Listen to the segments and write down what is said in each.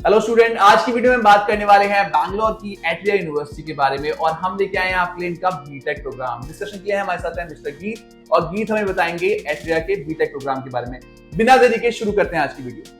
Hello student, आज की video में बात करने वाले हैं बैंगलोर की एट्रिया यूनिवर्सिटी के बारे में और हम लेके आए हैं आपके लिए इनका बीटेक प्रोग्राम। डिस्कशन के लिए हमारे साथ है मिस्टर गीत और गीत हमें बताएंगे एट्रिया के बीटेक प्रोग्राम के बारे में। बिना देरी के शुरू करते हैं आज की वीडियो।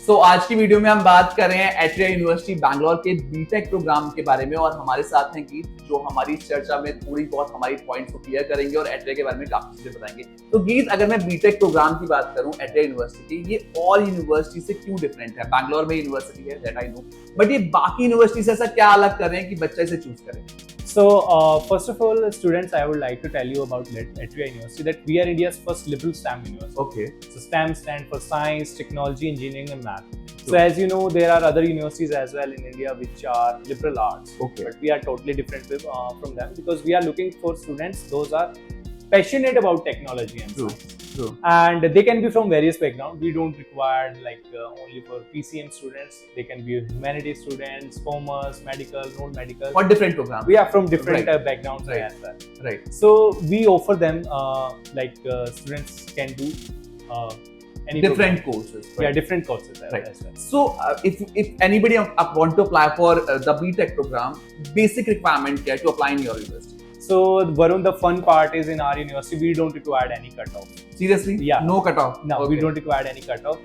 तो आज की वीडियो में हम बात कर रहे हैं एट्रिया यूनिवर्सिटी बैंगलोर के बीटेक प्रोग्राम के बारे में और हमारे साथ हैं गीत जो हमारी चर्चा में थोड़ी बहुत हमारी पॉइंट्स को क्लियर करेंगे और एट्रिया के बारे में काफी चीजें बताएंगे। तो गीत, अगर मैं बीटेक प्रोग्राम की बात करूं एट्रिया यूनिवर्सिटी, ये और यूनिवर्सिटी से क्यों डिफरेंट है? बैंगलोर में यूनिवर्सिटी है, दैट आई नो, बट ये बाकी यूनिवर्सिटी से ऐसा क्या अलग कर रहे हैं कि बच्चा इसे चूज करे? So, first of all, students, I would like to tell you about Atria University that we are India's first liberal STEM university. Okay. So, STEM stands for Science, Technology, Engineering, and Math. Sure. So, as you know, there are other universities as well in India which are liberal arts. Okay. But we are totally different from them because we are looking for students those are passionate about technology and science. True. And they can be from various backgrounds. We don't require only for PCM students. They can be humanities students, commerce, medical, non-medical. Or different programs. We are from different backgrounds Right. as well. Right. So we offer them students can do any Different program. courses. Yeah, Right. different courses Right. as well. So, if anybody want to apply for the BTech program, basic requirement क्या है to apply in your university? So Varun, the fun part is in our university we don't require any cutoff. Seriously? Yeah. No cutoff? No, Okay. we don't require any cutoff.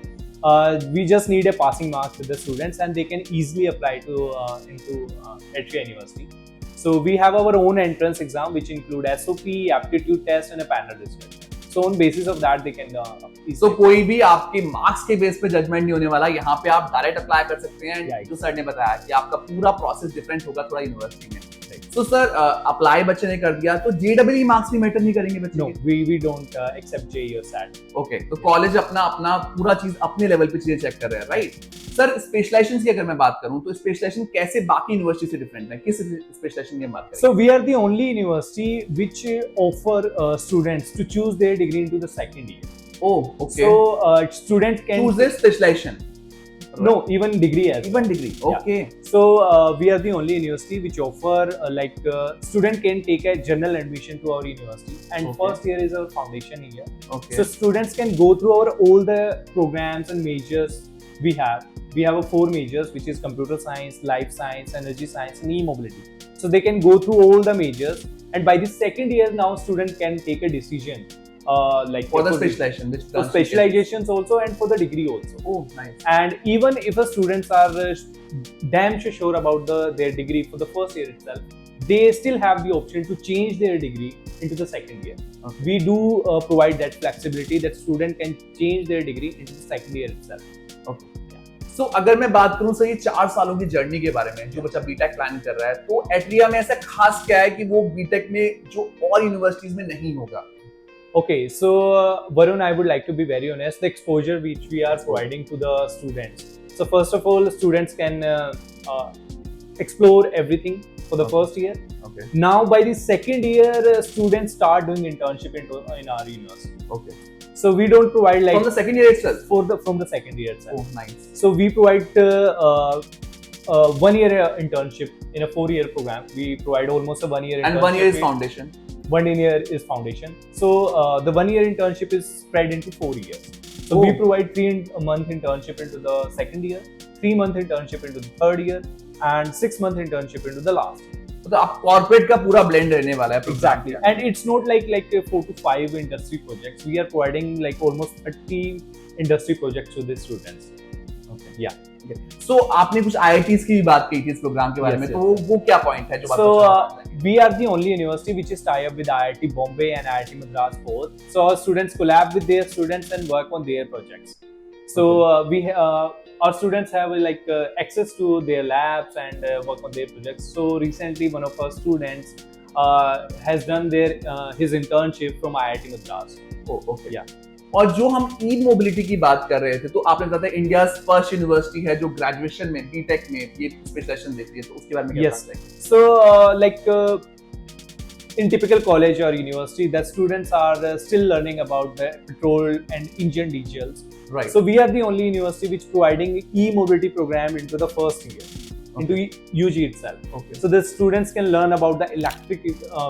We just need a passing marks with the students, and they can easily apply to into Atria University. So we have our own entrance exam, which include SOP, aptitude test, and a panel discussion. So on basis of that, they can. So कोई भी आपके marks के base पे judgement नहीं होने वाला, यहाँ पे आप डायरेक्ट अप्लाई कर सकते हैं। Yeah. जो सर ने बताया कि आपका पूरा प्रोसेस डिफरेंट होगा थोड़ा यूनिवर्सिटी में। तो सर अप्लाई बच्चे ने कर दिया तो जेईई मार्क्स भी मैटर नहीं करेंगे बच्चे No, के? we don't accept JEE or SAT. Okay, तो कॉलेज अपना अपना पूरा चीज अपने लेवल पे चीजें चेक कर रहे हैं, राइट? सर स्पेशलाइजेशन की अगर मैं बात करूं तो स्पेशलाइजेशन कैसे बाकी यूनिवर्सिटी से डिफरेंट है? किस स्पेशलाइजेशन की बात करें? So we are the only university which offer students to choose their degree into the second year. Oh, okay. So student can choose this specialisation? no even degree as well. Even degree? Okay. So we are the only university which offer student can take a general admission to our university, and Okay. first year is our foundation year. Okay. So students can go through our all the programs and majors we have. We have 4 majors, which is computer science, life science, energy science, and e-mobility. So they can go through all the majors, and by the second year now student can take a decision For the specialization, which for specializations also and for the degree also. Oh, nice. And even if the students are damn sure about their degree for the first year itself, they still have the option to change their degree into the second year. Okay. We do provide that flexibility that student can change their degree into the second year itself. So, अगर मैं बात करूं sir ये 4 सालों की journey के बारे में, जो बच्चा बीटेक प्लान कर रहा है, तो एट्रिया में ऐसा खास क्या है कि वो बीटेक में जो और यूनिवर्सिटीज में नहीं होगा? Okay, so Varun, I would like to be very honest. The exposure which we are providing to the students. So first of all, students can explore everything for the first year. Okay. Now by the second year, students start doing internship in our university. Okay. So we don't provide From the second year itself? from the second year itself. Oh, nice. So we provide 1 year internship in a 4-year program. We provide almost a 1 year. And 1 year is foundation. 1 year is foundation. So the 1 year internship is spread into 4 years. So we provide 3-month internship into the second year, 3-month internship into the third year, and 6-month internship into the last year. तो आप corporate का पूरा blend रहने वाला है। Exactly. And it's not like 4 to 5 industry projects. We are providing almost 30 industry projects to the students. Okay. Yeah. So आपने कुछ IITs की भी बात की थी इस प्रोग्राम के बारे में, तो वो क्या पॉइंट है जो बात So we are the only university which is tie up with IIT Bombay and IIT Madras both. So our students collab with their students and work on their projects. So our students have access to their labs and work on their projects. So recently one of our students has done his internship from IIT Madras. Oh, okay. Yeah. और जो हम ई mobility की बात कर रहे थे, तो आपने बताया इंडिया फर्स्ट यूनिवर्सिटी है जो ग्रेजुएशन में बीटेक में ये स्पेशलाइजेशन देती है, तो उसके बारे में क्या बात है? So in typical college or university, the students are still learning about the petrol and engine diesels. Right. So we are the only university which providing e-mobility program into the first year. into UG itself. Okay. So the students can learn about the electric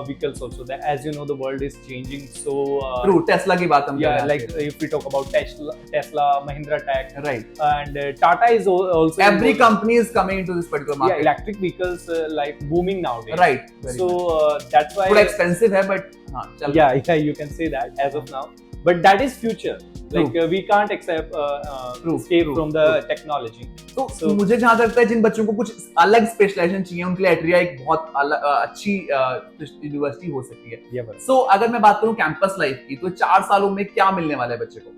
vehicles also. That, as you know, the world is changing. So True. Tesla की बात हम कर yeah, रहे हैं like if we talk about Tesla, Mahindra Tech, Right. and Tata is also Every company is coming into this particular market. yeah, electric vehicles like booming nowadays. Right. Very So much. that's why थोड़ा expensive है but हाँ चल. yeah, you can say that as of now. But that is future. Like we can't escape from the technology. तो मुझे जहाँ तक लगता है जिन बच्चों को कुछ अलग स्पेशलाइजेशन चाहिए उनके लिए एट्रिया एक बहुत अच्छी यूनिवर्सिटी हो सकती है. Yeah, but सो अगर मैं बात करूँ कैंपस लाइफ की तो 4 सालों में क्या मिलने वाला है बच्चे को?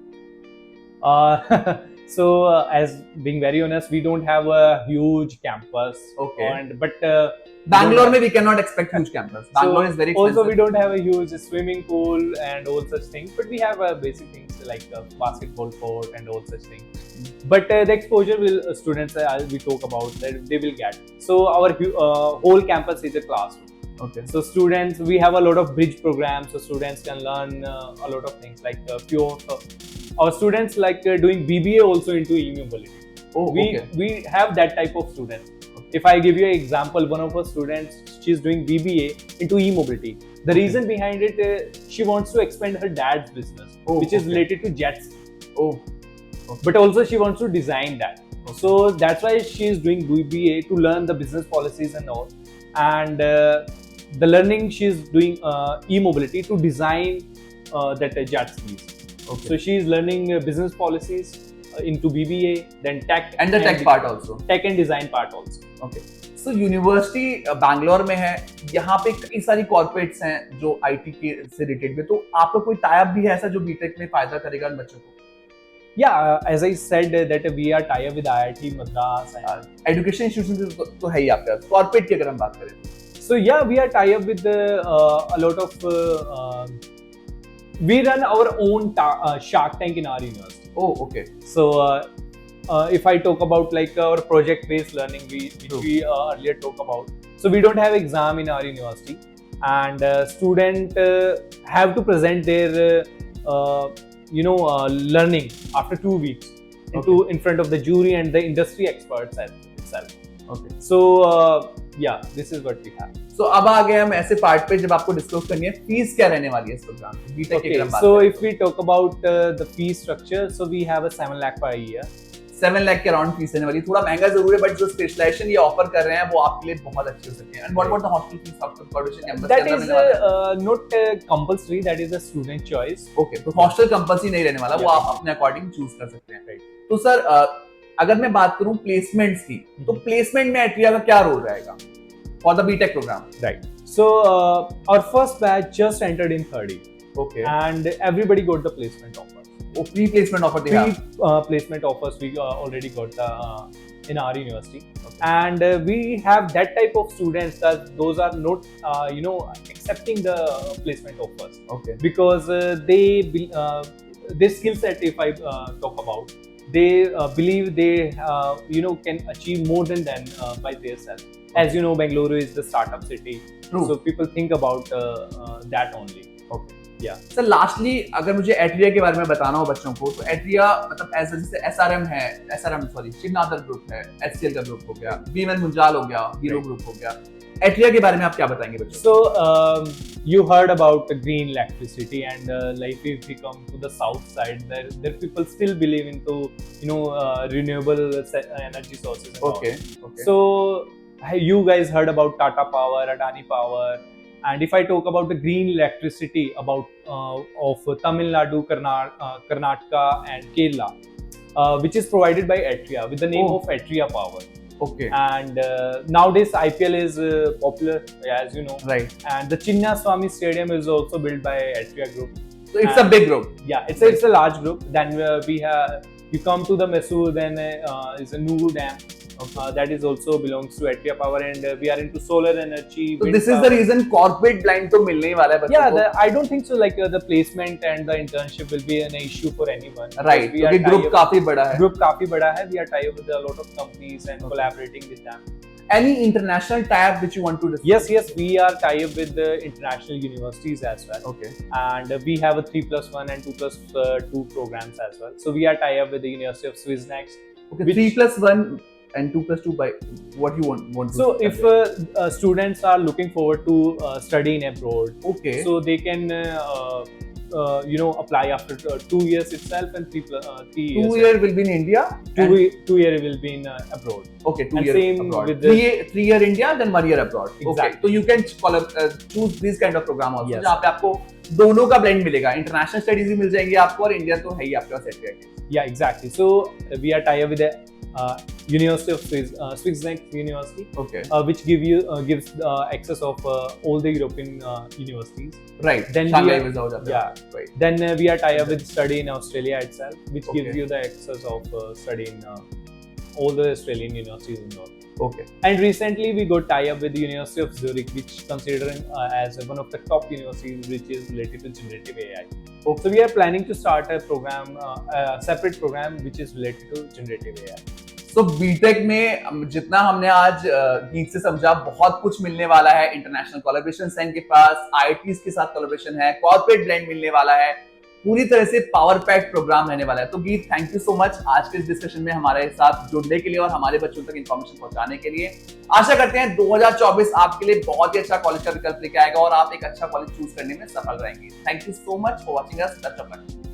so as being very honest, we don't have a huge campus. Okay. But Bangalore में we cannot expect huge campus. Bangalore is very expensive. Also, we don't have a huge swimming pool and all such things, but we have basic things like a basketball court and all such things. But the exposure will students we talk about that they will get. So our whole campus is a classroom. Okay. So students, we have a lot of bridge programs, so students can learn a lot of things like our students like doing BBA also into e-mobility. Oh, we have that type of students. If I give you an example, one of our students, she's doing BBA into e-mobility. The reason behind it, she wants to expand her dad's business, which is related to jets. But also she wants to design that. So that's why she is doing BBA to learn the business policies and all. And the learning she is doing e-mobility to design that jet skis. So she is learning business policies into BBA, then tech and the tech part also. Tech and design part also. Okay. So university Bangalore में है, यहाँ पे कई सारी corporates हैं जो IT के से रिलेटेड में, तो आपका कोई टाई-अप भी है ऐसा जो बीटेक में फायदा करेगा उन बच्चों को? Yeah, as I said that we are tied with IIT Madras and education institution तो है ही आपके पास. कॉर्पोरेट की अगर हम बात करें, so yeah, we are tied up with a lot of we run our own Shark Tank in our university. Oh, okay. So if I talk about like our project based learning, which we earlier talk about, so we don't have exam in our university, and student have to present their learning after 2 weeks in front of the jury and the industry experts itself. Okay. So yeah, this is what we have. So अब आ गए हम ऐसे part पे जब आपको discuss करनी है fees क्या रहने वाली है इस प्रोग्राम की बीटेक की अगर हम बात so करें. if we talk about the fee structure, so we have a 7 lakh per year. 7 lakh के अराउंड फीस रहने वाली. थोड़ा महंगा जरूर है, बट जो स्पेशलाइजेशन ये ऑफर कर रहे हैं वो आपके लिए बहुत अच्छी हो सकती है. And what about the hostel fees after corporation campus? That is not compulsory. That is a student choice. Okay, तो हॉस्टल कंपल्सरी नहीं रहने वाला, वो आप अपने अकॉर्डिंग चूज कर सकते हैं. Right. तो सर अगर मैं बात करूं प्लेसमेंट्स की, तो प्लेसमेंट में एट्रिया का क्या रोल रहेगा for the BTech program? Right. So our first batch just entered in 30. Okay. And everybody got the placement offer. Oh, pre-placement offer they have. Placement offers we already got in our university. Okay. And we have that type of students that those are not accepting the placement offers. Okay. Because their skill set, if I talk about, they believe they can achieve more than by themselves. As you know, Bangalore is the startup city. True. So people think about that only. Okay. Yeah. Sir lastly अगर मुझे atria के बारे में बताना हो बच्चों को, तो एट्रिया मतलब ऐसा जैसे एसआरएम शिवनादर ग्रुप है, एचसीएल का ग्रुप हो गया, बीएमएन मुंजाल हो गया, हीरो ग्रुप हो गया. एट्रिया के बारे में आप क्या बताएंगे बच्चों? So you heard about the green electricity, and like if we come to the south side, there people still believe into renewable energy sources. And Okay. all. So you guys heard about Tata Power, Adani Power. And if I talk about the green electricity of Tamil Nadu, Karnataka and Kerala, which is provided by Atria with the name of Atria Power. Okay. And nowadays IPL is popular, as you know. Right. And the Chinna Swamy Stadium is also built by Atria Group. So it's a big group. Yeah, it's a large group. Then we have, you come to the Mysore, then is a Nuru Dam. That is also belongs to Atria Power, and we are into solar energy. So this is the reason corporate line तो मिलने ही वाला है बच्चों को. Yeah, I don't think so. Like the placement and the internship will be an issue for anyone. Right. क्योंकि group काफी बड़ा है. Group काफी बड़ा है. We are tied with a lot of companies and collaborating with them. Any international tie-up which you want to discuss? Yes, we are tied up with the international universities as well. Okay. And we have a 3+1 and 2+2 programs as well. So we are tied up with the University of Swissnex. Okay, 3+1 and 2+2 by what you want to So study? if students are looking forward to study in abroad, Okay. so they can apply after 2 years itself, and 3 years. 2 year will be in India. and- 2 year will be in abroad. Okay, 2 And year same abroad. with the- 3 year India, then 1 year abroad. Okay, Exactly. so you can choose this kind of program also, Yes. जहाँ पे आपको दोनों का blend मिलेगा. International studies भी मिल जाएंगी आपको और India तो है ही आपके पास एटरी. Yeah, exactly. So we are tied up with the University of Switzerland University, Okay, which gives access of all the European universities. right. Then Shanghai we are- visa हो जाता है. Yeah. Right. Then we are tied up with study in Australia itself, which Okay. gives you the access of study in all the Australian universities in North. Okay. And recently we got tie up with the University of Zurich, which considering as one of the top universities which is related to generative AI. Okay. So we are planning to start a program, a separate program which is related to generative AI. तो BTech में जितना हमने आज गीत से समझा, बहुत कुछ मिलने वाला है. इंटरनेशनल कोलैबोरेशन है इनके पास, आईआईटीज के साथ कोलैबोरेशन है, कॉर्पोरेट ब्लेंड मिलने वाला है, पूरी तरह से पावर पैक प्रोग्राम रहने वाला है. तो गीत, थैंक यू सो मच आज के इस डिस्कशन में हमारे साथ जुड़ने के लिए और हमारे बच्चों तक इन्फॉर्मेशन पहुंचाने के लिए. आशा करते हैं 2024 आपके लिए बहुत ही अच्छा कॉलेज का विकल्प लेके आएगा और आप एक अच्छा कॉलेज चूज करने में सफल रहेंगे. Thank you so much for watching us.